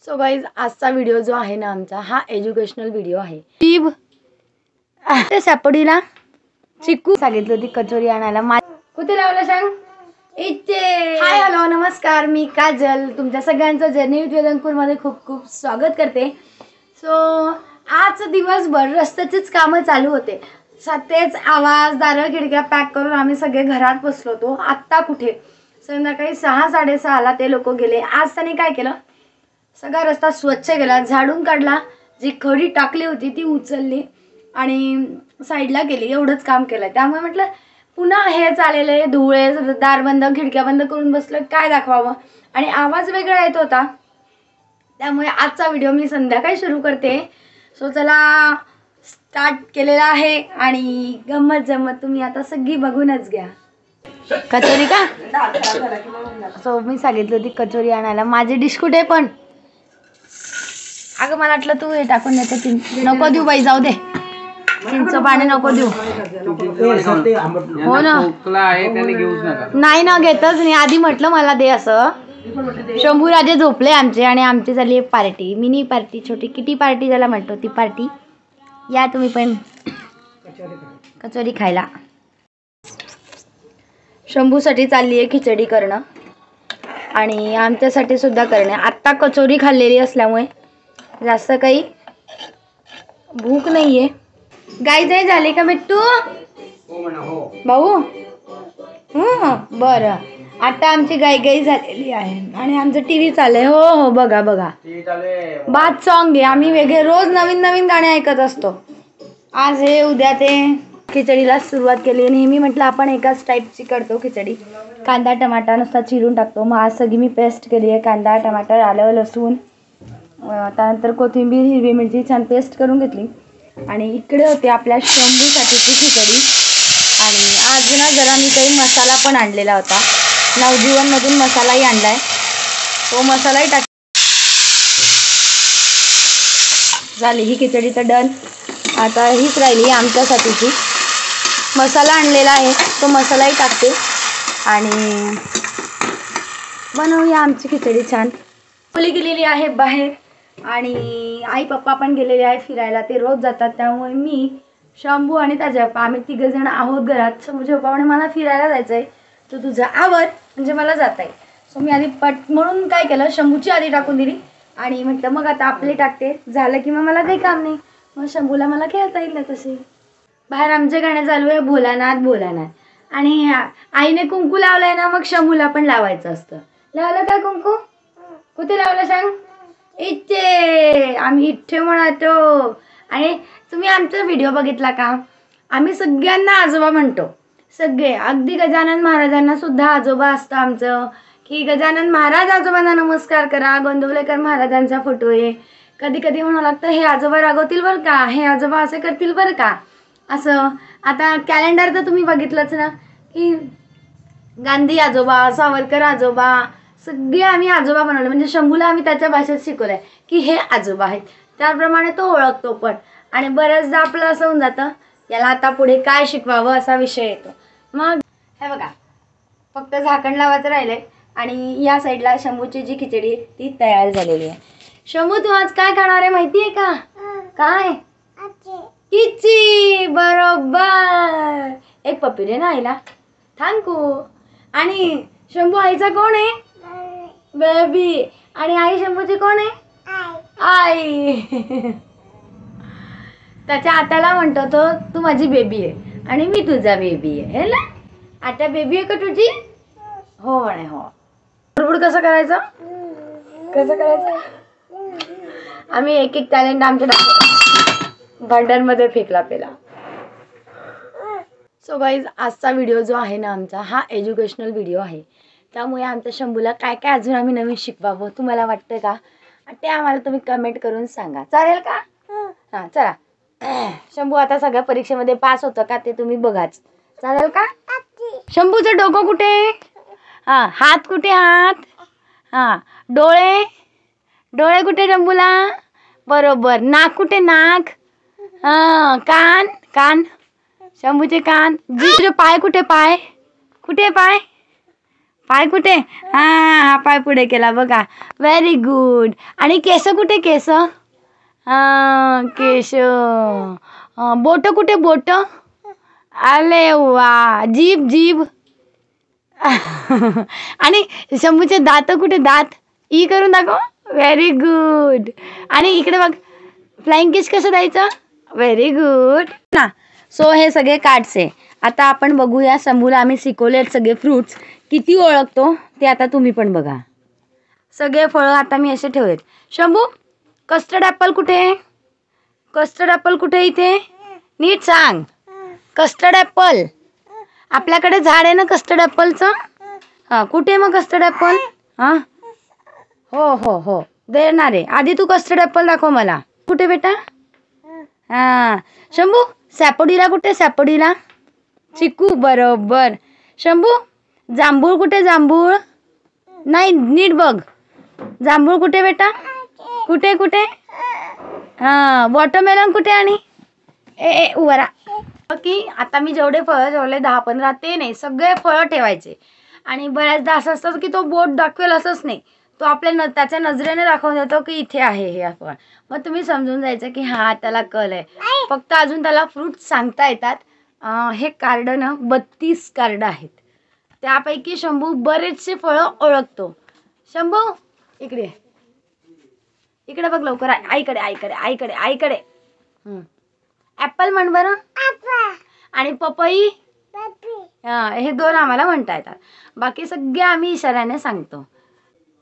So guys आजचा video जो आहे ना आमचा हा एज्युकेशनल व्हिडिओ आहे। ते सापडीला चिक्कू सांगितलं होती कचोरी आणायला, कुठे लावलं सांग इथे। हाय हॅलो नमस्कार, मी काजल तुमच्या सगळ्यांचं जर्नी विथ वेदनपूर मध्ये खूप खूप स्वागत करते। सो आज दिवसभर रस्त्याचेच कामं चालू होते, तेच आवाज दारं खिडक्या पॅक करून आम्ही सगळे घरात बसलो होतो। आत्ता कुठे संध्याकाळी 6-6:30 ते लोक गेले। आज त्यांनी काय केलं, सगळा रस्ता स्वच्छ केला, झाडून काढला, जी खडी टाकली होती ती उचलली आणि साईडला गेली, एवढंच काम केलं। त्यामुळे म्हटलं पुन्हा हे चाललेले धुळे दार बंद खिडक्या बंद करून बसलं, काय दाखवावं आणि आवाज वेगळा येत होता, त्यामुळे आजचा व्हिडिओ मी संध्याकाळी सुरू करते। सो चला स्टार्ट केलेला आहे आणि गंमत जमत तुम्ही आता सगळी बघूनच घ्या। कचोरी का सो मी सांगितलं होती कचोरी आणायला, माझी डिश कुठे पण अगं मला वाटलं तू हे टाकून देते, नको देऊ बाई, जाऊ दे, चिंच पाणी नको देऊ। हो ना, नाही ना घेतच नाही, आधी म्हटलं मला दे असं। शंभू राजे झोपले आमचे आणि आमची झाली एक पार्टी, मिनी पार्टी, छोटी किटी पार्टी ज्याला म्हणतो ती पार्टी। या तुम्ही पण कचोरी खायला। शंभूसाठी चालली आहे खिचडी करणं आणि आमच्यासाठी सुद्धा करणं। आत्ता कचोरी खाल्लेली असल्यामुळे जास्त काही भूक नाहीये। गाई जाई झाली का बिट्टू भाऊ? बरं, आता आमची गाई झालेली आहे आणि आमचं टीव्ही चाललंय। हो हो बघा बघा, बात सॉन्ग आहे, आम्ही वेगळे रोज नवीन नवीन गाणे ऐकत असतो। आज हे उद्या ते। खिचडीला सुरुवात केली, नेहमी म्हटलं आपण एकाच टाईपची करतो खिचडी, कांदा टमाटा नुसता चिरून टाकतो। मग आज सगळी मी पेस्ट केली आहे, कांदा टमाटर आलं लसूण, त्यानंतर कोथिंबीर हिरवी मिरची छान पेस्ट करून घेतली। आणि इकडे होते आपल्या शंभूसाठीची खिचडी। आणि आज ना जरा मी काही मसाला पण आणलेला होता, नवजीवनमधून मसालाही आणलाय, तो मसालाही टाक झाली ही खिचडी तर डन। आता हीच राहिली आमच्यासाठीची, मसाला आणलेला आहे तो मसालाही टाकते आणि बनवूया आमची खिचडी छान। मुली गेलेली आहे बाहेर आणि आई पप्पा पण गेलेले आहे फिरायला, ते रोज जातात, त्यामुळे मी शंभू आणि ताजा आम्ही तिघंजण आहोत घरात। शंभूच्या पप्पाने मला फिरायला जायचं आहे, तो तुझा आवर म्हणजे मला जाता येईल। सो मी आधी पट म्हणून काय केलं, शंभूची आधी टाकून दिली आणि म्हटलं मग आता आपली टाकते, झालं की मग मला काही काम नाही, मग शंभूला मला खेळता येईल ना तसे। बाहेर आमचे गाणे चालू आहे भोलानाथ भोलानाथ आणि आईने कुंकू लावलंय ना, मग शंभूला पण लावायचं असतं। लावलं का कुंकू? कुठे लावलं सांग इथे, आम्ही इथे म्हणतो। आणि तुम्ही आमचा व्हिडिओ बघितला का, आम्ही सगळ्यांना आजोबा म्हणतो, सगळे, अगदी गजानन महाराजांना सुद्धा आजोबा असतं आमचं, की गजानन महाराज आजोबांना नमस्कार करा, गोंदवलेकर महाराजांचा फोटो आहे। कधी कधी म्हणावं लागतं हे आजोबा रागवतील बरं का, हे आजोबा असे करतील बरं का असं। आता कॅलेंडर तर तुम्ही बघितलंच ना, की गांधी आजोबा, सावरकर आजोबा, सगळे आम्ही आजोबा बनवले, म्हणजे शंभूला आम्ही त्याच्या भाषेत शिकवलंय की हे आजोबा आहेत, त्याप्रमाणे तो ओळखतो पण। आणि बऱ्याचदा आपलं असं होऊन जातं याला आता पुढे काय शिकवावं असा विषय येतो। मग हे बघा फक्त झाकण लावायचं राहिलंय आणि या साईडला शंभूची जी खिचडी आहे ती तयार झालेली आहे। शंभू तू आज काय खाणार आहे माहिती आहे का? काय? खिचडी, बरोबर। एक पप्पी दे ना आईला, थँक्यू। आणि शंभू आईचा कोण आहे? बेबी। आणि आई शंभूची कोण आहे? आई। त्याच्या आत्याला म्हणतो तो तू माझी बेबी आहे आणि मी तुझा बेबी आहे, हे ना आता बेबी आहे का तुझी? हो म्हणे हो। बुडबुड कसं करायचं, कसं करायचं? आम्ही एक एक टॅलेंट आमच्या भांड्यांमध्ये फेकला पेला। सो गाईज आजचा व्हिडिओ जो आहे ना आमचा हा एज्युकेशनल व्हिडिओ आहे, त्यामुळे आमच्या शंभूला काय काय अजून आम्ही नवीन शिकवावं तुम्हाला वाटतं का, ते आम्हाला तुम्ही कमेंट करून सांगा, चालेल का? हां चला, शंभू आता सगळ्या परीक्षेमध्ये पास होतं का ते तुम्ही बघाच, चालेल का? शंभूचं डोकं कुठे? हां हात कुठे? हात, हां डोळे, डोळे कुठे शंभूला? बरोबर। नाक कुठे? नाक, हां कान, कान शंभूचे कान। तुझे पाय कुठे? पाय कुठे? पाय पाय कुठे? हा पाय पुढे केला बघा. Very good. आणि केस कुठे? केस केश. बोट कुठे? बोट. आले वा. जीभ जीभ. आणि शंभूचे दात कुठे? दात. ई करून दाखव. Very good. आणि इकडे बघ, फ्लाइंग किस कसं द्यायचं? व्हेरी गुड ना. सो हे सगळे कार्ड्स आहे. आता आपण बघूया, शंभूला आम्ही शिकवले सगळे फ्रुट्स किती ओळखतो ते आता तुम्ही पण बघा. सगळे फळं आता मी असे ठेवलेत. शंभू, कस्टर्ड ॲपल कुठे? कस्टर्ड ॲपल कुठे? इथे नीट सांग. कस्टर्ड ॲपल आपल्याकडे झाड आहे ना कस्टर्ड ॲपलचं. हां, कुठे मग कस्टर्ड ॲपल? हां, हो हो हो देणार आहे. आधी तू कस्टर्ड ॲपल दाखव मला. कुठे बेटा? हां. शंभू, सॅपोडीला कुठे? सॅपोडीला. चिकू, बरोबर. शंभू, जांभूळ कुठे? जांभूळ. नाही, नीट बघ. जांभूळ कुठे बेटा? कुठे कुठे? हां. वॉटरमेलन कुठे? आणि ए उभा राहा. की आता मी जेवढे फळं ठेवले 10-15 ते नाही, सगळे फळं ठेवायचे. आणि बऱ्याचदा असं असतं की तो बोट दाखवेल असंच नाही, तो आपल्या त्याच्या नजरेने दाखवून देतो की इथे आहे हे फळ. मग तुम्ही समजून जायचं की हा त्याला कल आहे. फक्त अजून त्याला फ्रूट सांगता येतात. हे कार्ड ना 32 कार्ड आहेत. त्यापैकी शंभू बरेचसे फळं ओळखतो. शंभू इकडे इकडे बघ लवकर. आईकडे आईकडे आईकडे आईकडे. ॲपल म्हण बरं. आणि पपई. हे 2 आम्हाला म्हणता येतात. बाकी सगळे आम्ही इशाऱ्याने सांगतो.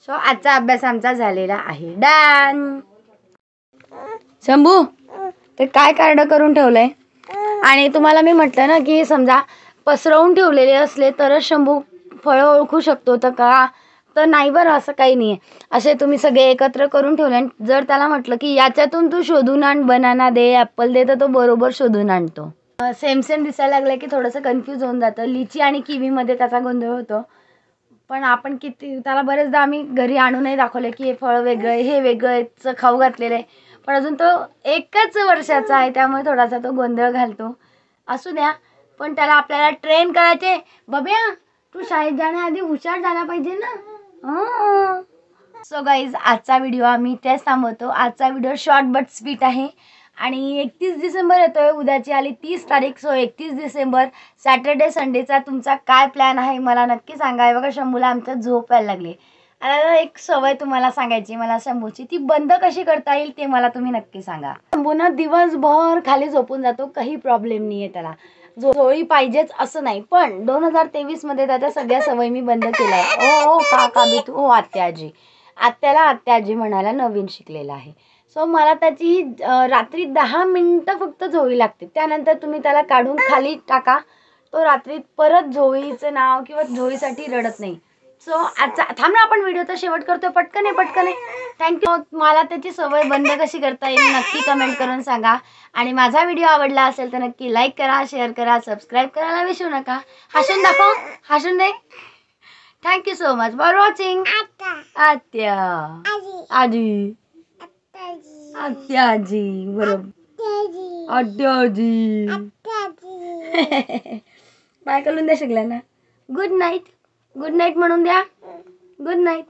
सो आजचा अभ्यास आमचा झालेला आहे. डन. शंभू, ते काय कार्ड करून ठेवलंय? आणि तुम्हाला मी म्हटलं ना की समजा पसरवून ठेवलेले असले तरच शंभू फळं ओळखू शकतो, तर का तर नाही बरं, असं काही नाही आहे. असे तुम्ही सगळे एकत्र करून ठेवले. जर त्याला म्हटलं की याच्यातून तू शोधून आण, बनाना दे, ॲपल दे, तर तो बरोबर शोधून आणतो. सेम सेम दिसायला लागलं की थोडंसं कन्फ्यूज होऊन जातं. लिची आणि किवीमध्ये त्याचा गोंधळ होतो. पण आपण किती त्याला बरेचदा आम्ही घरी आणूनही दाखवले की हे फळ वेगळं आहे, हे वेगळं आहे, खाऊ घातलेलं आहे. पण अजून तो 1च वर्षाचा आहे, त्यामुळे थोडासा तो गोंधळ घालतो. असू द्या, पण त्याला आपल्याला ट्रेन करायचे. बब्या, तू शाळेत जाण्याआधी हुशार झाला पाहिजे ना. सो गाईज, आजचा व्हिडिओ आम्ही इथेच थांबवतो. आजचा व्हिडिओ शॉर्ट बट स्वीट आहे. आणि 31 डिसेंबर येतोय. उद्याची आली 30 तारीख. सो 31 डिसेंबर सॅटर्डे संडेचा तुमचा काय प्लॅन आहे मला नक्की सांगा. हे बघा, शंभूला आमच्या झोप यायला लागली. आता एक सवय तुम्हाला सांगायची मला शंभूची, ती बंद कशी करता येईल ते मला तुम्ही नक्की सांगा. शंभूना दिवसभर खाली झोपून जातो, काही प्रॉब्लेम नाही आहे त्याला. झोळी पाहिजेच असं नाही. पण 2023 मध्ये त्याच्या सगळ्या सवयी मी बंद केल्या आहे. ओ काका बी तू, आत्याजी. आत्याला आत्याजी म्हणायला नवीन शिकलेला आहे. सो मला त्याची रात्री 10 मिनिटं फक्त झोळी लागते. त्यानंतर तुम्ही त्याला काढून खाली टाका, तो रात्री परत झोळीचं नाव किंवा झोळीसाठी रडत नाही. सो आजचा थांब ना, आपण व्हिडिओचा शेवट करतोय. पटकन आहे पटकन आहे. थँक्यू. मला त्याची सवय बंद कशी करता येईल नक्की कमेंट करून सांगा. आणि माझा व्हिडिओ आवडला असेल तर नक्की लाईक करा, शेअर करा, सबस्क्राईब करायला विसरू नका. हसून दाखव, हसून दे. Thank you so much for watching. आत्या आजी आत्याजी, बरोबर, आत्याजी. बाय करून द्या सगळ्यांना. Good night. गुड नाईट म्हणून द्या. Good night.